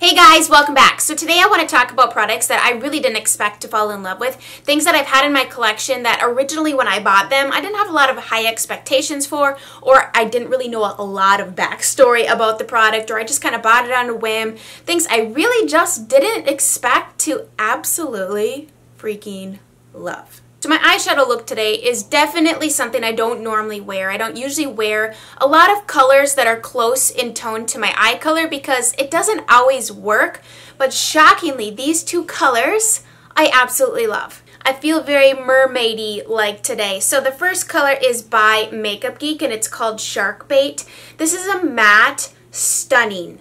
Hey guys, welcome back. So today I want to talk about products that I really didn't expect to fall in love with. Things that I've had in my collection that originally when I bought them, I didn't have a lot of high expectations for, or I didn't really know a lot of backstory about the product, or I just kind of bought it on a whim. Things I really just didn't expect to absolutely freaking love. So my eyeshadow look today is definitely something I don't normally wear. I don't usually wear a lot of colors that are close in tone to my eye color because it doesn't always work. But shockingly, these two colors I absolutely love. I feel very mermaidy like today. So the first color is by Makeup Geek and it's called Shark Bait. This is a matte, stunning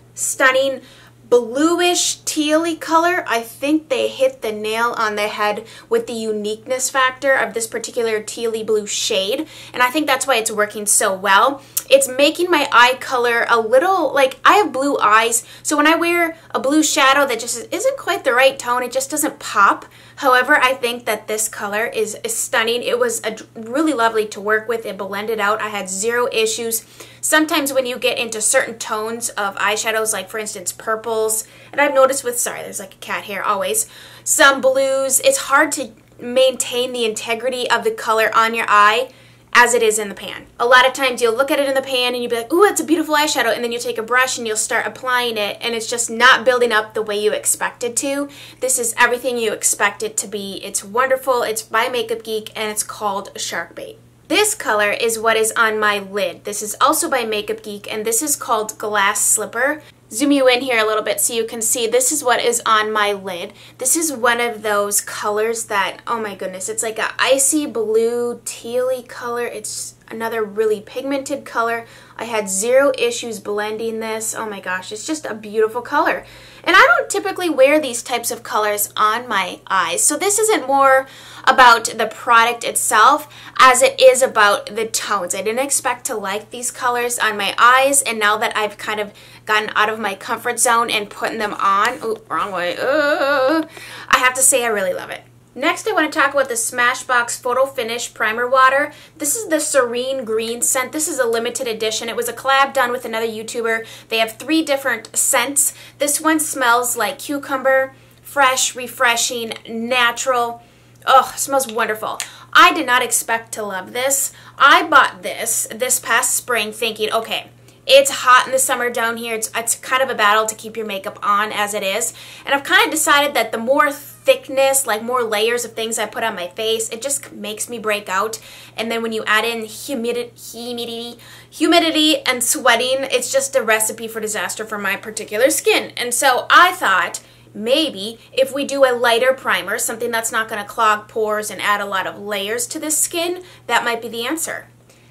bluish tealy color. I think they hit the nail on the head with the uniqueness factor of this particular tealy blue shade, and I think that's why it's working so well. It's making my eye color a little, like, I have blue eyes, so when I wear a blue shadow that just isn't quite the right tone, it just doesn't pop. However, I think that this color is stunning. It was really lovely to work with. It blended out. I had zero issues. Sometimes when you get into certain tones of eyeshadows, like for instance purples, and I've noticed with, sorry, there's like a cat here always, some blues, it's hard to maintain the integrity of the color on your eye as it is in the pan. A lot of times you'll look at it in the pan and you'll be like, ooh, it's a beautiful eyeshadow, and then you take a brush and you'll start applying it and it's just not building up the way you expect it to. This is everything you expect it to be. It's wonderful. It's by Makeup Geek and it's called Shark Bait. This color is what is on my lid. This is also by Makeup Geek and this is called Glass Slipper. Zoom you in here a little bit so you can see this is what is on my lid. This is one of those colors that, oh my goodness, it's like an icy blue tealy color. It's another really pigmented color. I had zero issues blending this. Oh my gosh, it's just a beautiful color. And I don't typically wear these types of colors on my eyes, so this isn't more about the product itself as it is about the tones. I didn't expect to like these colors on my eyes, and now that I've kind of gotten out of my comfort zone and putting them on, oh, wrong way, I have to say I really love it. Next, I want to talk about the Smashbox Photo Finish Primer Water. This is the Serene Green scent. This is a limited edition. It was a collab done with another YouTuber. They have 3 different scents. This one smells like cucumber, fresh, refreshing, natural. Oh, it smells wonderful. I did not expect to love this. I bought this past spring thinking, okay, it's hot in the summer down here. It's kind of a battle to keep your makeup on as it is. And I've kind of decided that the more thickness, like more layers of things I put on my face, it just makes me break out. And then when you add in humidity and sweating, it's just a recipe for disaster for my particular skin. And so I thought maybe if we do a lighter primer, something that's not going to clog pores and add a lot of layers to this skin, that might be the answer.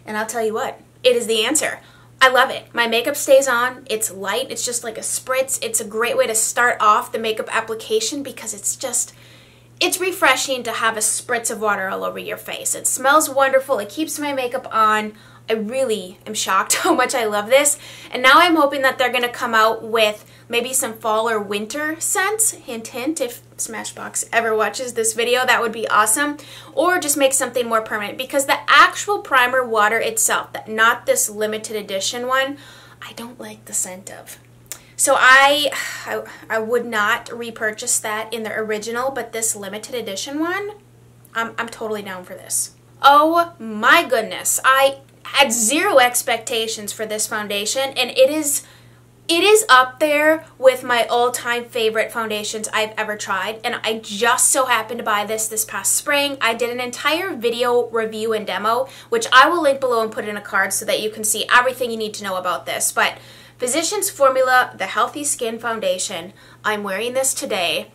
And I'll tell you what, it is the answer. I love it. My makeup stays on. It's light. It's just like a spritz. It's a great way to start off the makeup application because it's refreshing to have a spritz of water all over your face. It smells wonderful. It keeps my makeup on. I really am shocked how much I love this. And now I'm hoping that they're going to come out with maybe some fall or winter scents. Hint, hint, if Smashbox ever watches this video, that would be awesome. Or just make something more permanent because the actual primer water itself, not this limited edition one, I don't like the scent of. So I would not repurchase that in the original, but this limited edition one, I'm totally down for this. Oh my goodness, I had zero expectations for this foundation, and it is up there with my all-time favorite foundations I've ever tried, and I just so happened to buy this past spring. I did an entire video review and demo, which I will link below and put in a card so that you can see everything you need to know about this. But Physicians Formula, the Healthy Skin Foundation, I'm wearing this today.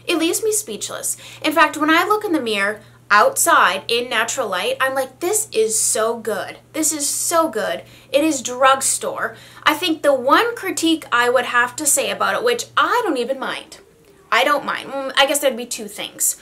It leaves me speechless. In fact, when I look in the mirror, outside in natural light, I'm like, this is so good. This is so good. It is drugstore. I think the one critique I would have to say about it, which I don't even mind. I don't mind. I guess there'd be 2 things.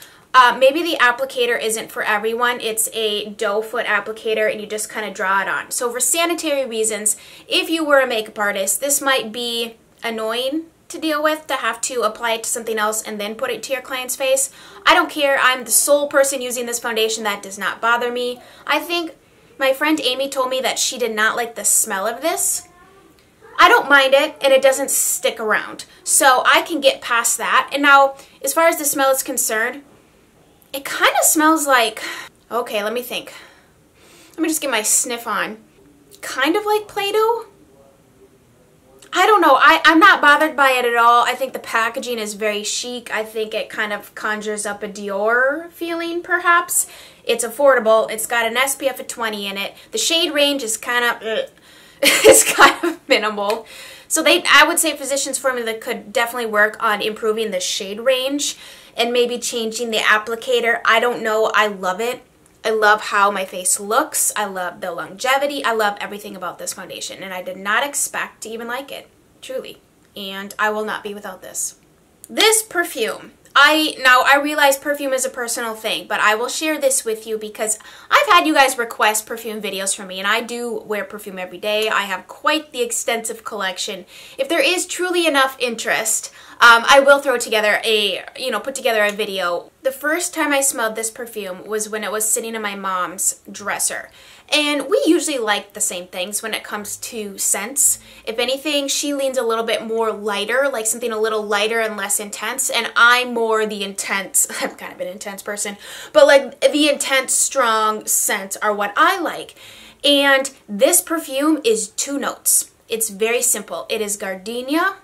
Maybe the applicator isn't for everyone. It's a doe foot applicator and you just kind of draw it on. So for sanitary reasons, if you were a makeup artist, this might be annoying to deal with, to have to apply it to something else and then put it to your client's face. I don't care. I'm the sole person using this foundation. That does not bother me. I think my friend Amy told me that she did not like the smell of this. I don't mind it, and it doesn't stick around. So I can get past that. And now, as far as the smell is concerned, it kind of smells like, okay, let me think. Let me just get my sniff on. Kind of like Play-Doh. I don't know. I'm not bothered by it at all. I think the packaging is very chic. I think it kind of conjures up a Dior feeling, perhaps. It's affordable. It's got an SPF of 20 in it. The shade range is kind of, it's kind of minimal. So I would say Physicians Formula could definitely work on improving the shade range and maybe changing the applicator. I don't know. I love it. I love how my face looks. I love the longevity. I love everything about this foundation, and I did not expect to even like it, truly. And I will not be without this. This perfume. I realize perfume is a personal thing, but I will share this with you because I've had you guys request perfume videos from me, and I do wear perfume every day. I have quite the extensive collection. If there is truly enough interest, I will throw together put together a video. The first time I smelled this perfume was when it was sitting in my mom's dresser. And we usually like the same things when it comes to scents. If anything, she leans a little bit more lighter, like something a little lighter and less intense, and I'm more the intense, I'm kind of an intense person, but like the intense, strong scents are what I like. And this perfume is 2 notes. It's very simple. It is gardenia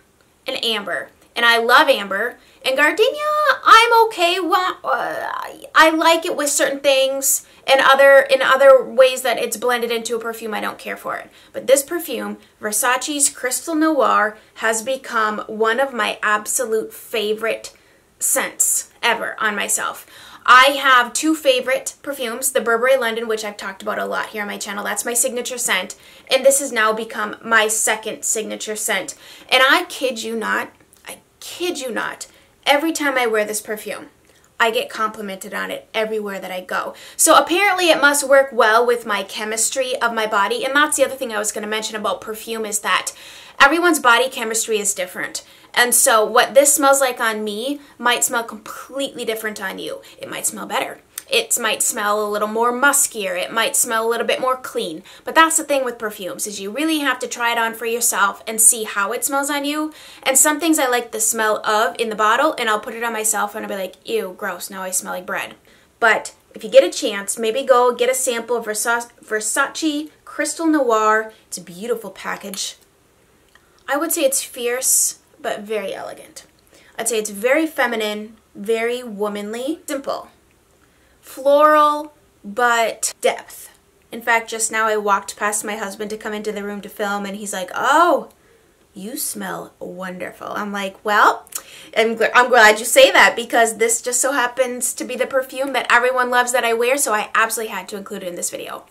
and amber. And I love amber. And gardenia, I'm okay. Well, I like it with certain things, and in other ways that it's blended into a perfume, I don't care for it. But this perfume, Versace's Crystal Noir, has become one of my absolute favorite scents ever on myself. I have 2 favorite perfumes, the Burberry London, which I've talked about a lot here on my channel. That's my signature scent. And this has now become my second signature scent. And I kid you not, every time I wear this perfume, I get complimented on it everywhere that I go. So apparently it must work well with my chemistry of my body. And that's the other thing I was going to mention about perfume, is that everyone's body chemistry is different. And so what this smells like on me might smell completely different on you. It might smell better. It might smell a little more muskier. It might smell a little bit more clean. But that's the thing with perfumes, is you really have to try it on for yourself and see how it smells on you. And some things I like the smell of in the bottle, and I'll put it on myself and I'll be like, ew, gross, now I smell like bread. But if you get a chance, maybe go get a sample of Versace Crystal Noir. It's a beautiful package. I would say it's fierce, but very elegant. I'd say it's very feminine, very womanly, simple. Floral, but depth. In fact, just now I walked past my husband to come into the room to film, and he's like, oh, you smell wonderful. I'm like, well, I'm glad you say that, because this just so happens to be the perfume that everyone loves that I wear, so I absolutely had to include it in this video.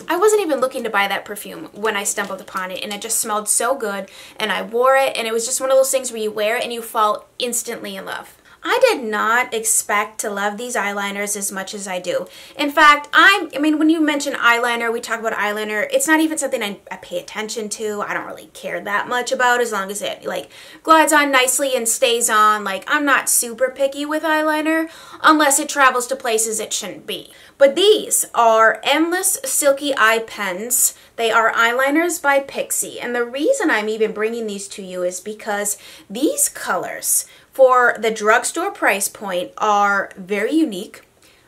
I wasn't even looking to buy that perfume when I stumbled upon it, and it just smelled so good, and I wore it, and it was just one of those things where you wear it and you fall instantly in love. I did not expect to love these eyeliners as much as I do. In fact, I mean, when you mention eyeliner, we talk about eyeliner, it's not even something I pay attention to. I don't really care that much about, as long as it like glides on nicely and stays on. Like, I'm not super picky with eyeliner unless it travels to places it shouldn't be. But these are Endless Silky Eye Pens. They are eyeliners by Pixi. And the reason I'm even bringing these to you is because these colors, for the drugstore price point, are very unique,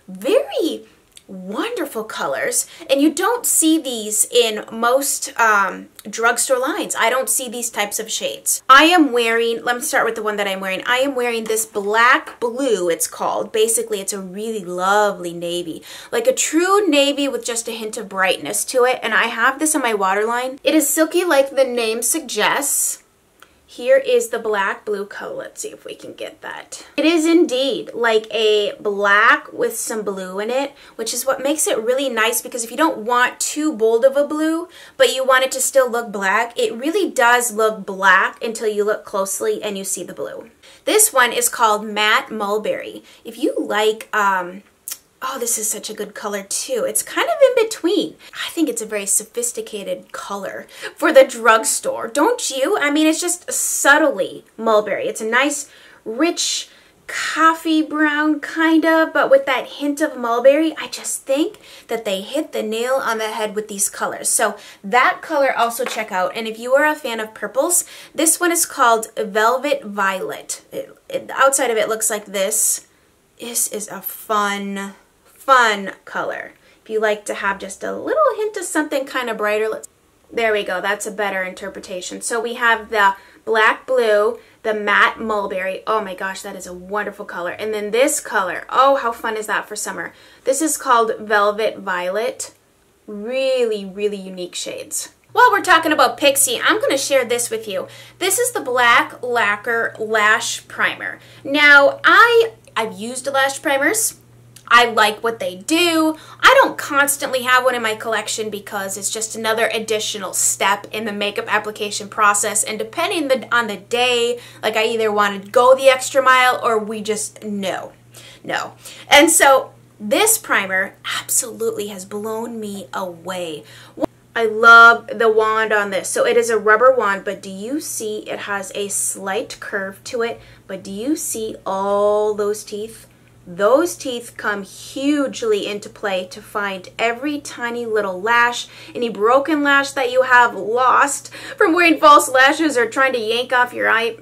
very wonderful colors, and you don't see these in most drugstore lines. I don't see these types of shades. I am wearing, let me start with the one that I'm wearing. I am wearing this black blue, it's called. Basically, it's a really lovely navy, like a true navy with just a hint of brightness to it, and I have this on my waterline. It is silky like the name suggests. Here is the black blue color. Let's see if we can get that. It is indeed like a black with some blue in it, which is what makes it really nice, because if you don't want too bold of a blue, but you want it to still look black, it really does look black until you look closely and you see the blue. This one is called Matte Mulberry. If you like, oh, this is such a good color too. It's kind of in between. I think it's a very sophisticated color for the drugstore. Don't you? I mean, it's just subtly mulberry. It's a nice, rich, coffee brown kind of, but with that hint of mulberry. I just think that they hit the nail on the head with these colors. So that color also check out. And if you are a fan of purples, this one is called Velvet Violet. The outside of it looks like this. This is a fun color. If you like to have just a little hint of something kind of brighter, there we go. That's a better interpretation. So we have the black blue, the matte mulberry. Oh my gosh, that is a wonderful color. And then this color, oh, how fun is that for summer? This is called Velvet Violet. Really, really unique shades. While we're talking about Pixi, I'm going to share this with you. This is the Black Lacquer Lash Primer. Now, I've used lash primers. I like what they do. I don't constantly have one in my collection because it's just another additional step in the makeup application process, and depending on the day, like I either want to go the extra mile or we just no. And so this primer absolutely has blown me away. I love the wand on this. So it is a rubber wand, but do you see it has a slight curve to it? But do you see all those teeth? Those teeth come hugely into play to find every tiny little lash, any broken lash that you have lost from wearing false lashes or trying to yank off your eye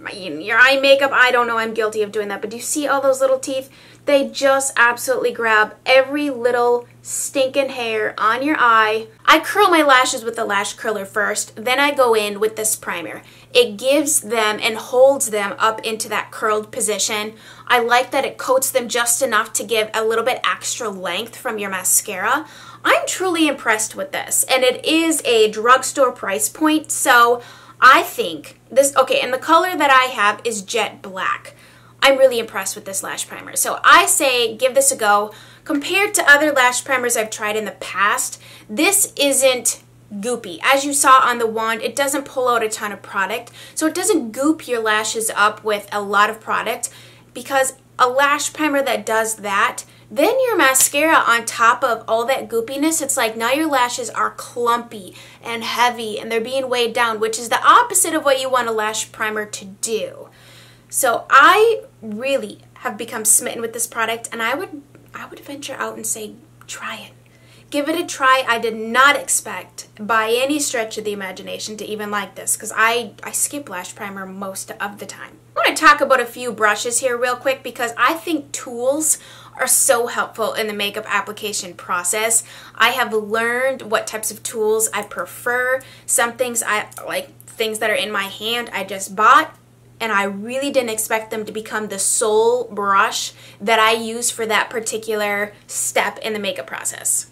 makeup. I don't know, I'm guilty of doing that. But do you see all those little teeth? They just absolutely grab every little stinking hair on your eye. I curl my lashes with the lash curler first, then I go in with this primer. It gives them and holds them up into that curled position. I like that it coats them just enough to give a little bit extra length from your mascara. I'm truly impressed with this, and it is a drugstore price point, so I think this, okay, and the color that I have is jet black. I'm really impressed with this lash primer. So I say give this a go. Compared to other lash primers I've tried in the past, this isn't goopy. As you saw on the wand, it doesn't pull out a ton of product. So it doesn't goop your lashes up with a lot of product, because a lash primer that does that, then your mascara on top of all that goopiness, it's like now your lashes are clumpy and heavy and they're being weighed down, which is the opposite of what you want a lash primer to do. So I really have become smitten with this product, and I would venture out and say try it. Give it a try. I did not expect by any stretch of the imagination to even like this, because I skip lash primer most of the time. I want to talk about a few brushes here real quick, because I think tools are so helpful in the makeup application process. I have learned what types of tools I prefer. Some things I like, things that are in my hand I just bought, and I really didn't expect them to become the sole brush that I use for that particular step in the makeup process.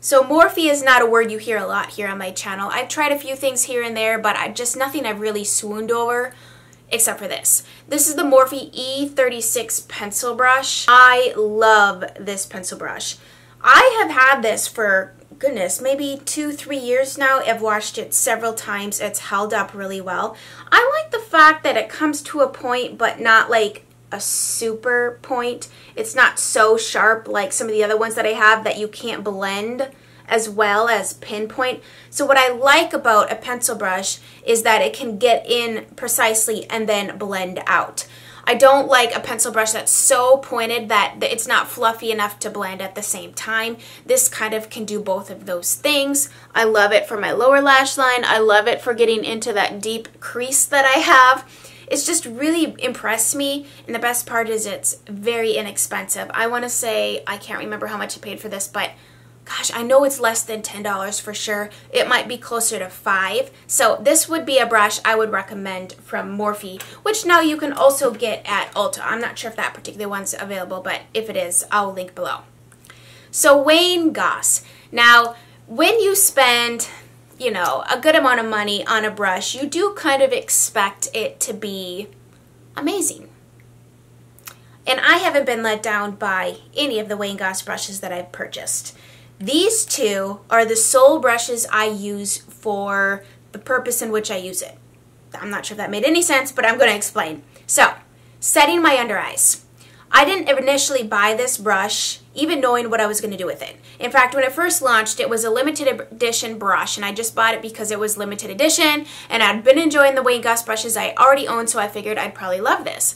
So Morphe is not a word you hear a lot here on my channel. I've tried a few things here and there, but nothing I've really swooned over except for this. This is the Morphe E36 pencil brush. I love this pencil brush. I have had this for, goodness, maybe 2-3 years now. I've washed it several times. It's held up really well. I like the fact that it comes to a point, but not like a super point. It's not so sharp like some of the other ones that I have that you can't blend as well as pinpoint. So what I like about a pencil brush is that it can get in precisely and then blend out. I don't like a pencil brush that's so pointed that it's not fluffy enough to blend at the same time. This kind of can do both of those things. I love it for my lower lash line. I love it for getting into that deep crease that I have. It's just really impressed me, and the best part is it's very inexpensive. I want to say, I can't remember how much I paid for this, but gosh, I know it's less than $10 for sure. It might be closer to $5. So this would be a brush I would recommend from Morphe, which now you can also get at Ulta. I'm not sure if that particular one's available, but if it is, I'll link below. So Wayne Goss. Now, when you spend, you know, a good amount of money on a brush, you do kind of expect it to be amazing. And I haven't been let down by any of the Wayne Goss brushes that I've purchased. These two are the sole brushes I use for the purpose in which I use it. I'm not sure if that made any sense, but I'm going to explain. So, setting my under eyes. I didn't initially buy this brush even knowing what I was going to do with it. In fact, when it first launched, it was a limited edition brush, and I just bought it because it was limited edition, and I'd been enjoying the Wayne Goss brushes I already owned, so I figured I'd probably love this.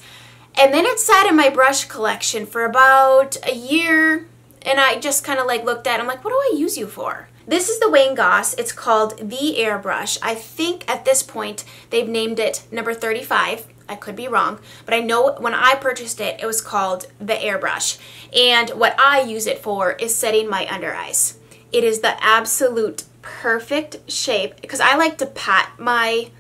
And then it sat in my brush collection for about a year, and I just kind of like looked at it. I'm like, what do I use you for? This is the Wayne Goss. It's called the Airbrush. I think at this point they've named it number 35. I could be wrong, but I know when I purchased it, it was called the Airbrush. And what I use it for is setting my under eyes. It is the absolute perfect shape because I like to pat my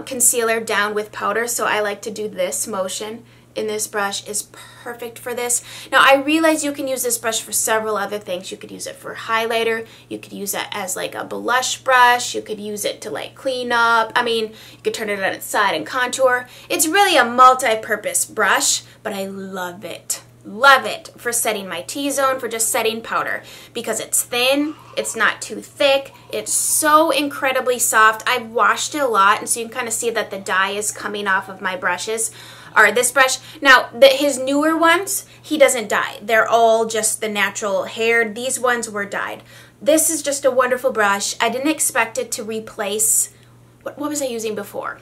concealer down with powder, so I like to do this motion. In this brush is perfect for this. Now I realize you can use this brush for several other things. You could use it for highlighter, you could use it as like a blush brush, you could use it to like clean up. I mean, you could turn it on its side and contour. It's really a multi-purpose brush, but I love it. Love it for setting my T-zone, for just setting powder because it's thin, it's not too thick, it's so incredibly soft. I've washed it a lot, and so you can kind of see that the dye is coming off of my brushes. Or this brush. Now, his newer ones, he doesn't dye. They're all just the natural hair. These ones were dyed. This is just a wonderful brush. I didn't expect it to replace, what was I using before?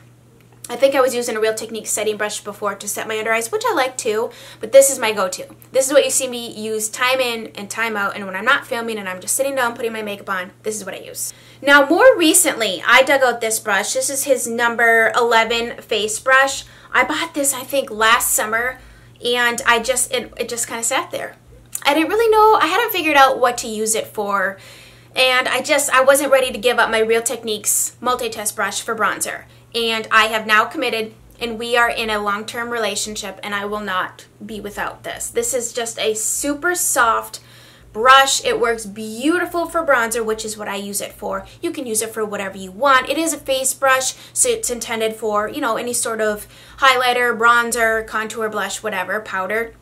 I think I was using a Real Techniques setting brush before to set my under eyes, which I like too, but this is my go-to. This is what you see me use time in and time out, and when I'm not filming and I'm just sitting down putting my makeup on, this is what I use. Now, more recently, I dug out this brush. This is his number 11 face brush. I bought this, I think, last summer, and it just kind of sat there. I didn't really know, I hadn't figured out what to use it for, and I wasn't ready to give up my Real Techniques multi-test brush for bronzer. And I have now committed, and we are in a long-term relationship, and I will not be without this. This is just a super soft brush. It works beautiful for bronzer, which is what I use it for. You can use it for whatever you want. It is a face brush, so it's intended for, you know, any sort of highlighter, bronzer, contour, blush, whatever, powder.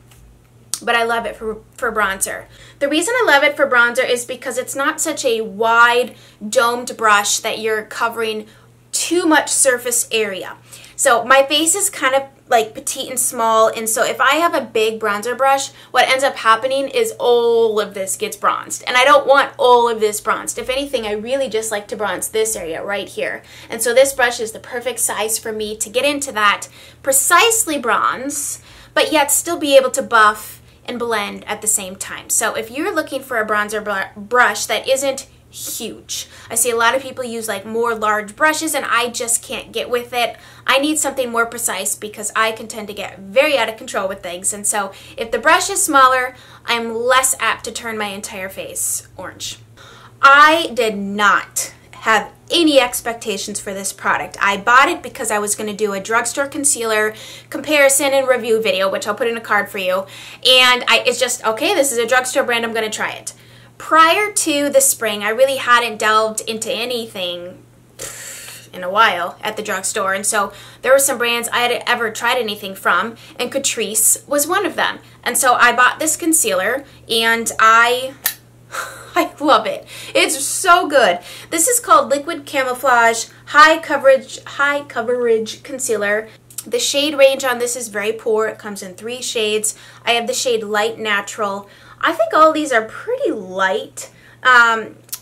But I love it for bronzer. The reason I love it for bronzer is because it's not such a wide, domed brush that you're covering too much surface area. So my face is kind of like petite and small, and so if I have a big bronzer brush, what ends up happening is all of this gets bronzed, and I don't want all of this bronzed. If anything, I really just like to bronze this area right here, and so this brush is the perfect size for me to get into that precisely bronze, but yet still be able to buff and blend at the same time. So if you're looking for a bronzer brush that isn't huge. I see a lot of people use like more large brushes, and I just can't get with it. I need something more precise because I can tend to get very out of control with things, and so if the brush is smaller, I'm less apt to turn my entire face orange. I did not have any expectations for this product. I bought it because I was going to do a drugstore concealer comparison and review video, which I'll put in a card for you, and it's just, okay, this is a drugstore brand, I'm going to try it. Prior to the spring, I really hadn't delved into anything in a while at the drugstore, and so there were some brands I hadn't ever tried anything from, and Catrice was one of them. And so I bought this concealer, and I love it. It's so good. This is called Liquid Camouflage High Coverage Concealer. The shade range on this is very poor. It comes in 3 shades. I have the shade Light Natural. I think all these are pretty light.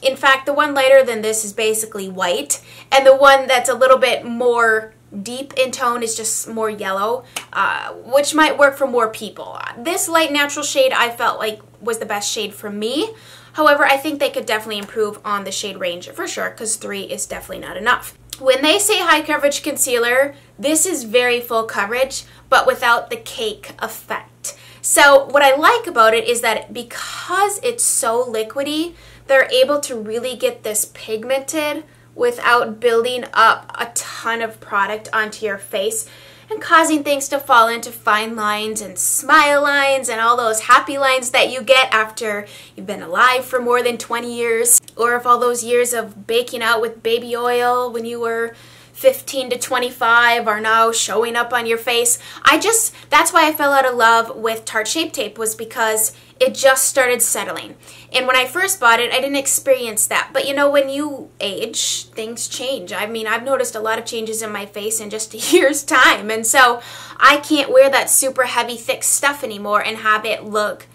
In fact, the one lighter than this is basically white, and the one that's a little bit more deep in tone is just more yellow, which might work for more people. This Light Natural shade I felt like was the best shade for me. However, I think they could definitely improve on the shade range for sure, because 3 is definitely not enough. When they say high coverage concealer, this is very full coverage, but without the cake effect. So what I like about it is that because it's so liquidy, they're able to really get this pigmented without building up a ton of product onto your face and causing things to fall into fine lines and smile lines and all those happy lines that you get after you've been alive for more than 20 years. Or if all those years of baking out with baby oil when you were 15 to 25 are now showing up on your face. That's why I fell out of love with Tarte Shape Tape, was because it just started settling. And when I first bought it, I didn't experience that. But you know, when you age, things change. I mean, I've noticed a lot of changes in my face in just a year's time. And so I can't wear that super heavy, thick stuff anymore and have it look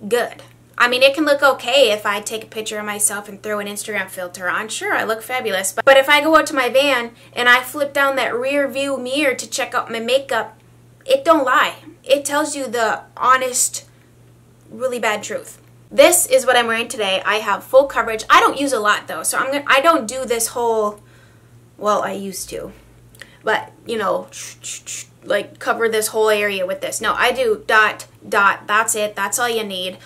good. I mean, it can look okay if I take a picture of myself and throw an Instagram filter on. Sure, I look fabulous. But if I go out to my van and I flip down that rear view mirror to check out my makeup, it don't lie. It tells you the honest, really bad truth. This is what I'm wearing today. I have full coverage. I don't use a lot though, so I don't do this whole, well, I used to, but you know, like cover this whole area with this. No, I do dot, dot, that's it. That's all you need.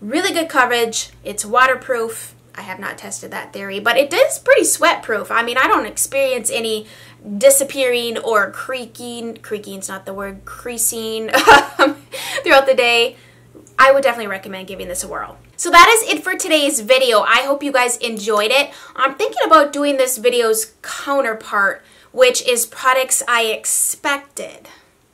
Really good coverage. It's waterproof. I have not tested that theory, but it is pretty sweat proof. I mean, I don't experience any disappearing or creaking's not the word, creasing throughout the day. I would definitely recommend giving this a whirl. So that is it for today's video. I hope you guys enjoyed it. I'm thinking about doing this video's counterpart, which is products I expected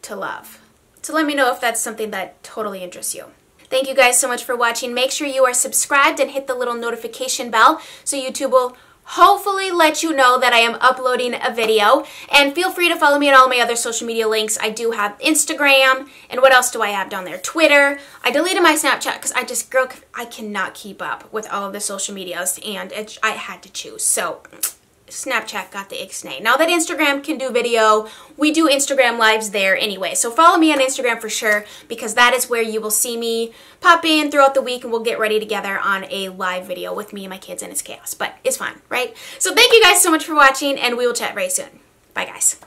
to love. So let me know if that's something that totally interests you. Thank you guys so much for watching. Make sure you are subscribed and hit the little notification bell so YouTube will hopefully let you know that I am uploading a video. And feel free to follow me on all my other social media links. I do have Instagram, and what else do I have down there? Twitter. I deleted my Snapchat because I cannot keep up with all of the social medias, and I had to choose. So Snapchat got the ixnay. Now that Instagram can do video, we do Instagram lives there anyway. So follow me on Instagram for sure, because that is where you will see me pop in throughout the week, and we'll get ready together on a live video with me and my kids, and it's chaos, but it's fun, right? So thank you guys so much for watching, and we will chat very soon. Bye guys.